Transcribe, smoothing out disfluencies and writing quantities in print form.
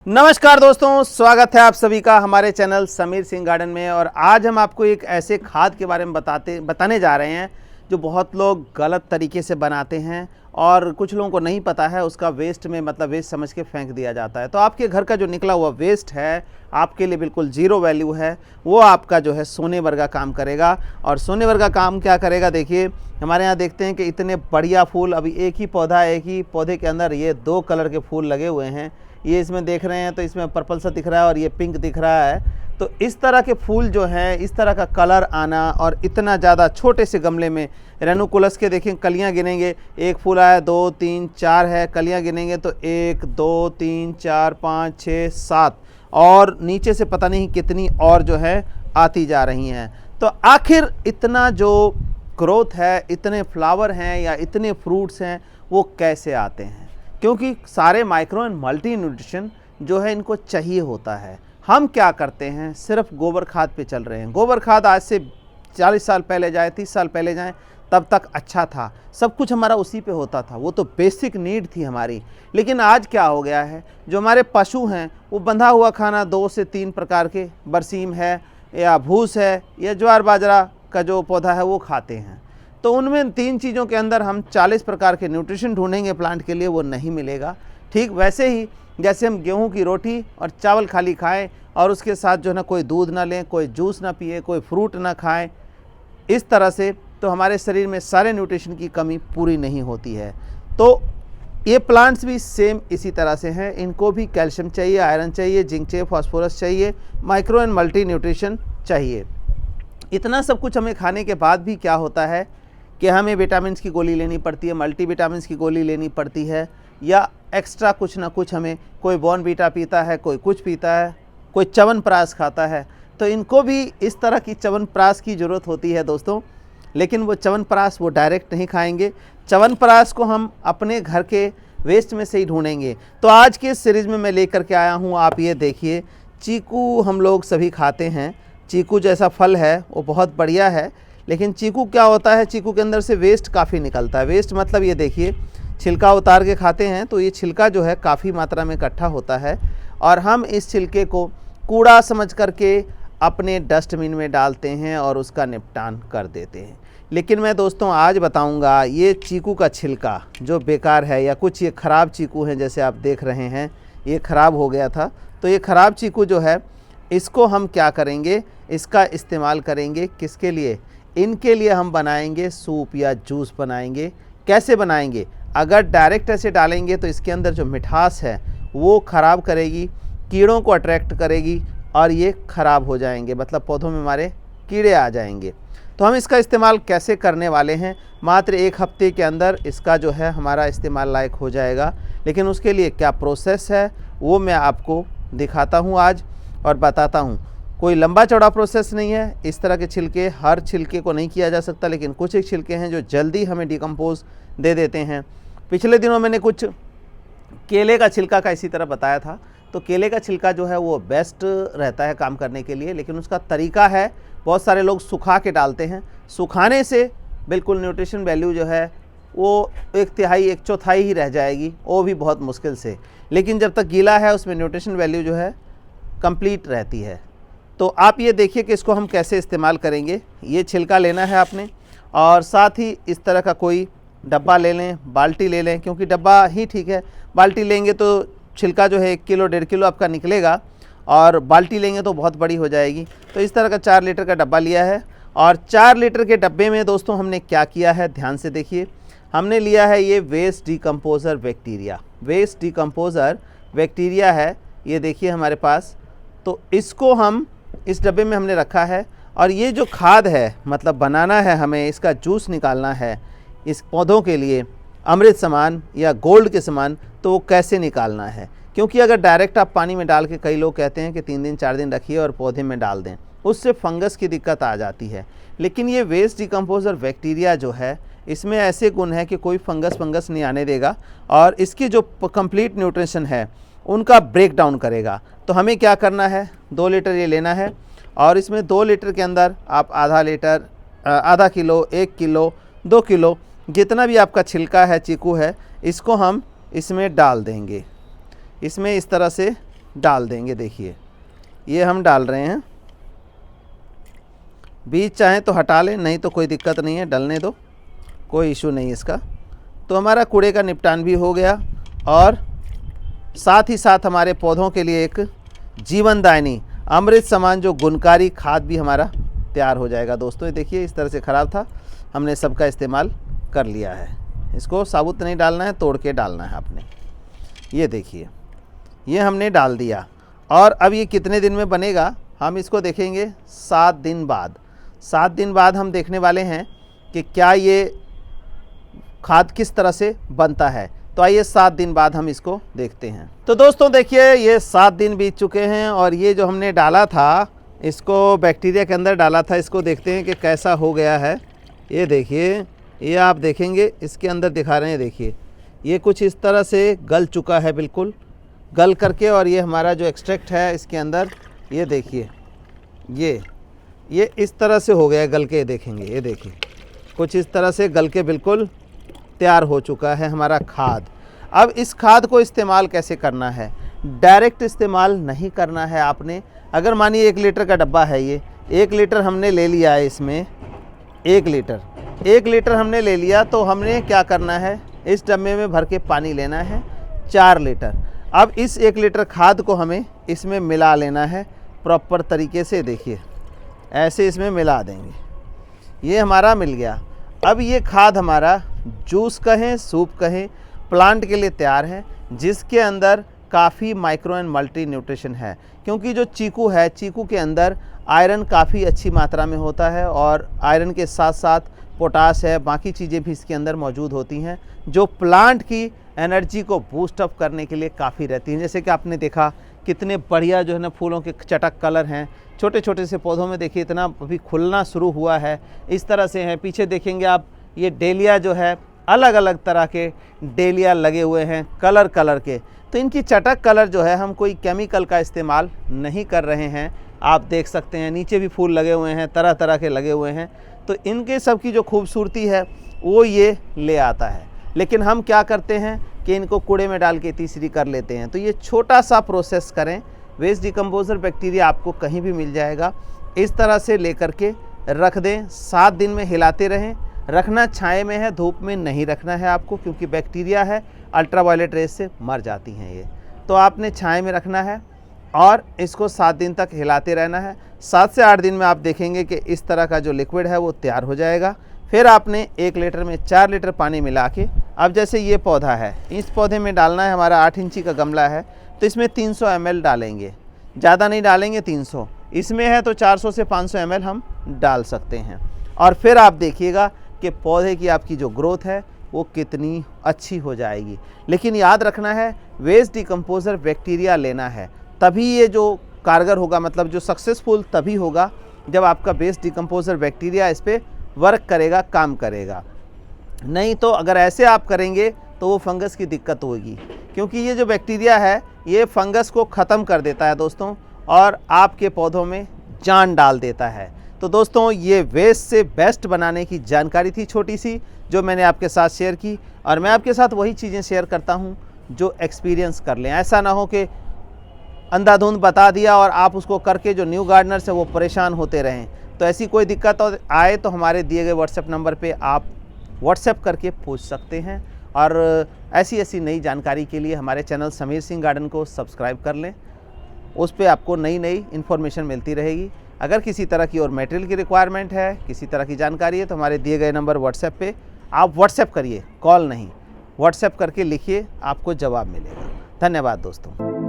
नमस्कार दोस्तों, स्वागत है आप सभी का हमारे चैनल समीर सिंह गार्डन में। और आज हम आपको एक ऐसे खाद के बारे में बताने जा रहे हैं जो बहुत लोग गलत तरीके से बनाते हैं और कुछ लोगों को नहीं पता है। उसका वेस्ट में मतलब वेस्ट समझ के फेंक दिया जाता है। तो आपके घर का जो निकला हुआ वेस्ट है आपके लिए बिल्कुल ज़ीरो वैल्यू है। वो आपका जो है सोने वर्गा काम करेगा। और सोने वर्गा काम क्या करेगा, देखिए हमारे यहाँ देखते हैं कि इतने बढ़िया फूल, अभी एक ही पौधे के अंदर ये 2 कलर के फूल लगे हुए हैं। ये इसमें देख रहे हैं तो इसमें पर्पल सा दिख रहा है और ये पिंक दिख रहा है। तो इस तरह के फूल जो हैं, इस तरह का कलर आना और इतना ज़्यादा छोटे से गमले में रेनुकुलस के देखें कलियां गिनेंगे, एक फूल आया, 2 3 4 है, कलियां गिनेंगे तो 1 2 3 4 5 6 7 और नीचे से पता नहीं कितनी और जो है आती जा रही हैं। तो आखिर इतना जो ग्रोथ है, इतने फ्लावर हैं या इतने फ्रूट्स हैं, वो कैसे आते हैं? क्योंकि सारे माइक्रो एंड मल्टी न्यूट्रिशन जो है इनको चाहिए होता है। हम क्या करते हैं, सिर्फ गोबर खाद पे चल रहे हैं। गोबर खाद आज से 40 साल पहले जाए, 30 साल पहले जाएं, तब तक अच्छा था, सब कुछ हमारा उसी पे होता था, वो तो बेसिक नीड थी हमारी। लेकिन आज क्या हो गया है, जो हमारे पशु हैं वो बंधा हुआ खाना 2 से 3 प्रकार के, बरसीम है या भूस है या ज्वार बाजरा का जो पौधा है वो खाते हैं। तो उनमें 3 चीज़ों के अंदर हम 40 प्रकार के न्यूट्रिशन ढूंढेंगे प्लांट के लिए, वो नहीं मिलेगा। ठीक वैसे ही जैसे हम गेहूं की रोटी और चावल खाली खाएं और उसके साथ जो है ना कोई दूध ना लें, कोई जूस ना पिए, कोई फ्रूट ना खाएं, इस तरह से तो हमारे शरीर में सारे न्यूट्रिशन की कमी पूरी नहीं होती है। तो ये प्लांट्स भी सेम इसी तरह से हैं। इनको भी कैल्शियम चाहिए, आयरन चाहिए, जिंक चाहिए, फास्फोरस चाहिए, माइक्रो एंड मल्टी न्यूट्रिशन चाहिए। इतना सब कुछ हमें खाने के बाद भी क्या होता है कि हमें विटामिन्स की गोली लेनी पड़ती है, मल्टी विटामिन्स की गोली लेनी पड़ती है, या एक्स्ट्रा कुछ ना कुछ हमें, कोई बॉर्नवीटा पीता है, कोई कुछ पीता है, कोई च्यवनप्राश खाता है। तो इनको भी इस तरह की च्यवनप्राश की ज़रूरत होती है दोस्तों। लेकिन वो च्यवनप्राश वो डायरेक्ट नहीं खाएंगे, च्यवनप्राश को हम अपने घर के वेस्ट में से ही ढूंढेंगे। तो आज के सीरीज़ में मैं लेकर के आया हूँ, आप ये देखिए, चीकू हम लोग सभी खाते हैं। चीकू जैसा फल है, वो बहुत बढ़िया है। लेकिन चीकू क्या होता है, चीकू के अंदर से वेस्ट काफ़ी निकलता है। वेस्ट मतलब ये देखिए, छिलका उतार के खाते हैं तो ये छिलका जो है काफ़ी मात्रा में इकट्ठा होता है और हम इस छिलके को कूड़ा समझ करके अपने डस्टबिन में डालते हैं और उसका निपटान कर देते हैं। लेकिन मैं दोस्तों आज बताऊंगा, ये चीकू का छिलका जो बेकार है, या कुछ ये ख़राब चीकू हैं जैसे आप देख रहे हैं, ये ख़राब हो गया था। तो ये ख़राब चीकू जो है, इसको हम क्या करेंगे, इसका इस्तेमाल करेंगे किसके लिए? इनके लिए हम बनाएंगे सूप या जूस बनाएंगे। कैसे बनाएंगे? अगर डायरेक्ट ऐसे डालेंगे तो इसके अंदर जो मिठास है वो ख़राब करेगी, कीड़ों को अट्रैक्ट करेगी और ये ख़राब हो जाएंगे, मतलब पौधों में हमारे कीड़े आ जाएंगे। तो हम इसका इस्तेमाल कैसे करने वाले हैं, मात्र 1 हफ्ते के अंदर इसका जो है हमारा इस्तेमाल लायक हो जाएगा। लेकिन उसके लिए क्या प्रोसेस है वो मैं आपको दिखाता हूँ आज और बताता हूँ। कोई लंबा चौड़ा प्रोसेस नहीं है। इस तरह के छिलके, हर छिलके को नहीं किया जा सकता, लेकिन कुछ एक छिलके हैं जो जल्दी हमें डिकम्पोज दे देते हैं। पिछले दिनों मैंने कुछ केले का छिलका का इसी तरह बताया था। तो केले का छिलका जो है वो बेस्ट रहता है काम करने के लिए, लेकिन उसका तरीका है, बहुत सारे लोग सुखा के डालते हैं। सुखाने से बिल्कुल न्यूट्रिशन वैल्यू जो है वो 1/3 1/4 ही रह जाएगी, वो भी बहुत मुश्किल से। लेकिन जब तक गीला है उसमें न्यूट्रिशन वैल्यू जो है कंप्लीट रहती है। तो आप ये देखिए कि इसको हम कैसे इस्तेमाल करेंगे। ये छिलका लेना है आपने और साथ ही इस तरह का कोई डब्बा ले लें, बाल्टी ले लें, क्योंकि डब्बा ही ठीक है। बाल्टी लेंगे तो छिलका जो है 1 किलो 1.5 किलो आपका निकलेगा और बाल्टी लेंगे तो बहुत बड़ी हो जाएगी। तो इस तरह का 4 लीटर का डब्बा लिया है और 4 लीटर के डब्बे में दोस्तों हमने क्या किया है, ध्यान से देखिए। हमने लिया है ये waste decomposer bacteria. Waste decomposer bacteria है, ये देखिए हमारे पास। तो इसको हम इस डब्बे में हमने रखा है और ये जो खाद है, मतलब बनाना है हमें, इसका जूस निकालना है इस पौधों के लिए अमृत समान या गोल्ड के समान। तो वो कैसे निकालना है, क्योंकि अगर डायरेक्ट आप पानी में डाल के, कई लोग कहते हैं कि 3 दिन 4 दिन रखिए और पौधे में डाल दें, उससे फंगस की दिक्कत आ जाती है। लेकिन ये वेस्ट डिकम्पोज़र बैक्टीरिया जो है, इसमें ऐसे गुण है कि कोई फंगस नहीं आने देगा और इसकी जो कंप्लीट न्यूट्रिशन है उनका ब्रेक डाउन करेगा। तो हमें क्या करना है, 2 लीटर ये लेना है और इसमें 2 लीटर के अंदर आप आधा लीटर, आधा किलो, 1 किलो, 2 किलो, जितना भी आपका छिलका है, चीकू है, इसको हम इसमें डाल देंगे। इसमें इस तरह से डाल देंगे। देखिए ये हम डाल रहे हैं, बीज चाहें तो हटा लें, नहीं तो कोई दिक्कत नहीं है, डलने दो, कोई इशू नहीं इसका। तो हमारा कूड़े का निपटान भी हो गया और साथ ही साथ हमारे पौधों के लिए एक जीवनदायिनी अमृत समान जो गुणकारी खाद भी हमारा तैयार हो जाएगा। दोस्तों ये देखिए इस तरह से ख़राब था, हमने सबका इस्तेमाल कर लिया है। इसको साबुत नहीं डालना है, तोड़ के डालना है आपने। ये देखिए ये हमने डाल दिया और अब ये कितने दिन में बनेगा हम इसको देखेंगे 7 दिन बाद। 7 दिन बाद हम देखने वाले हैं कि क्या ये खाद किस तरह से बनता है। तो आइए 7 दिन बाद हम इसको देखते हैं। तो दोस्तों देखिए ये 7 दिन बीत चुके हैं और ये जो हमने डाला था इसको बैक्टीरिया के अंदर डाला था, इसको देखते हैं कि कैसा हो गया है। ये देखिए ये आप देखेंगे इसके अंदर दिखा रहे हैं, देखिए ये कुछ इस तरह से गल चुका है, बिल्कुल गल करके। और ये हमारा जो एक्सट्रैक्ट है इसके अंदर ये देखिए ये इस तरह से हो गया गल के, देखेंगे ये देखिए कुछ इस तरह से गल के बिल्कुल तैयार हो चुका है हमारा खाद। अब इस खाद को इस्तेमाल कैसे करना है, डायरेक्ट इस्तेमाल नहीं करना है आपने। अगर मानिए 1 लीटर का डब्बा है, ये 1 लीटर हमने ले लिया है, इसमें 1 लीटर हमने ले लिया, तो हमने क्या करना है इस डब्बे में भर के पानी लेना है 4 लीटर। अब इस 1 लीटर खाद को हमें इसमें मिला लेना है प्रॉपर तरीके से। देखिए ऐसे इसमें मिला देंगे, ये हमारा मिल गया। अब ये खाद हमारा जूस कहें सूप कहें प्लांट के लिए तैयार है, जिसके अंदर काफ़ी माइक्रो एंड मल्टी न्यूट्रिशन है। क्योंकि जो चीकू है, चीकू के अंदर आयरन काफ़ी अच्छी मात्रा में होता है और आयरन के साथ साथ पोटास है, बाकी चीज़ें भी इसके अंदर मौजूद होती हैं जो प्लांट की एनर्जी को बूस्ट अप करने के लिए काफ़ी रहती हैं। जैसे कि आपने देखा कितने बढ़िया जो है ना फूलों के चटक कलर हैं, छोटे छोटे से पौधों में देखिए इतना अभी खुलना शुरू हुआ है, इस तरह से हैं। पीछे देखेंगे आप ये डेलिया जो है, अलग अलग तरह के डेलिया लगे हुए हैं कलर के। तो इनकी चटक कलर जो है हम कोई केमिकल का इस्तेमाल नहीं कर रहे हैं। आप देख सकते हैं नीचे भी फूल लगे हुए हैं, तरह तरह के लगे हुए हैं। तो इनके सब की जो खूबसूरती है वो ये ले आता है। लेकिन हम क्या करते हैं कि इनको कूड़े में डाल के तीसरी कर लेते हैं। तो ये छोटा सा प्रोसेस करें, वेस्ट डिकम्पोजर बैक्टीरिया आपको कहीं भी मिल जाएगा। इस तरह से लेकर के रख दें, 7 दिन में हिलाते रहें। रखना छाए में है, धूप में नहीं रखना है आपको, क्योंकि बैक्टीरिया है अल्ट्रावायलेट रेस से मर जाती हैं ये। तो आपने छाए में रखना है और इसको 7 दिन तक हिलाते रहना है। 7 से 8 दिन में आप देखेंगे कि इस तरह का जो लिक्विड है वो तैयार हो जाएगा। फिर आपने 1 लीटर में 4 लीटर पानी मिला के, अब जैसे ये पौधा है, इस पौधे में डालना है, हमारा 8 इंची का गमला है तो इसमें 300 ml डालेंगे, ज़्यादा नहीं डालेंगे 300। इसमें है तो 400 से 500 ml हम डाल सकते हैं। और फिर आप देखिएगा कि पौधे की आपकी जो ग्रोथ है वो कितनी अच्छी हो जाएगी। लेकिन याद रखना है वेस्ट डिकम्पोजर बैक्टीरिया लेना है, तभी ये जो कारगर होगा, मतलब जो सक्सेसफुल तभी होगा जब आपका वेस्ट डिकम्पोजर बैक्टीरिया इस पर वर्क करेगा, काम करेगा। नहीं तो अगर ऐसे आप करेंगे तो वो फंगस की दिक्कत होगी, क्योंकि ये जो बैक्टीरिया है ये फंगस को ख़त्म कर देता है दोस्तों, और आपके पौधों में जान डाल देता है। तो दोस्तों ये वेस्ट से बेस्ट बनाने की जानकारी थी छोटी सी जो मैंने आपके साथ शेयर की, और मैं आपके साथ वही चीज़ें शेयर करता हूँ जो एक्सपीरियंस कर लें। ऐसा ना हो कि अंधाधुंध बता दिया और आप उसको करके जो न्यू गार्डनर्स है वो परेशान होते रहें। तो ऐसी कोई दिक्कत आए तो हमारे दिए गए व्हाट्सएप नंबर पे आप व्हाट्सएप करके पूछ सकते हैं। और ऐसी नई जानकारी के लिए हमारे चैनल समीर सिंह गार्डन को सब्सक्राइब कर लें, उस पर आपको नई इन्फॉर्मेशन मिलती रहेगी। अगर किसी तरह की और मटेरियल की रिक्वायरमेंट है, किसी तरह की जानकारी है, तो हमारे दिए गए नंबर व्हाट्सएप पे आप व्हाट्सएप करिए, कॉल नहीं, व्हाट्सएप करके लिखिए, आपको जवाब मिलेगा। धन्यवाद दोस्तों।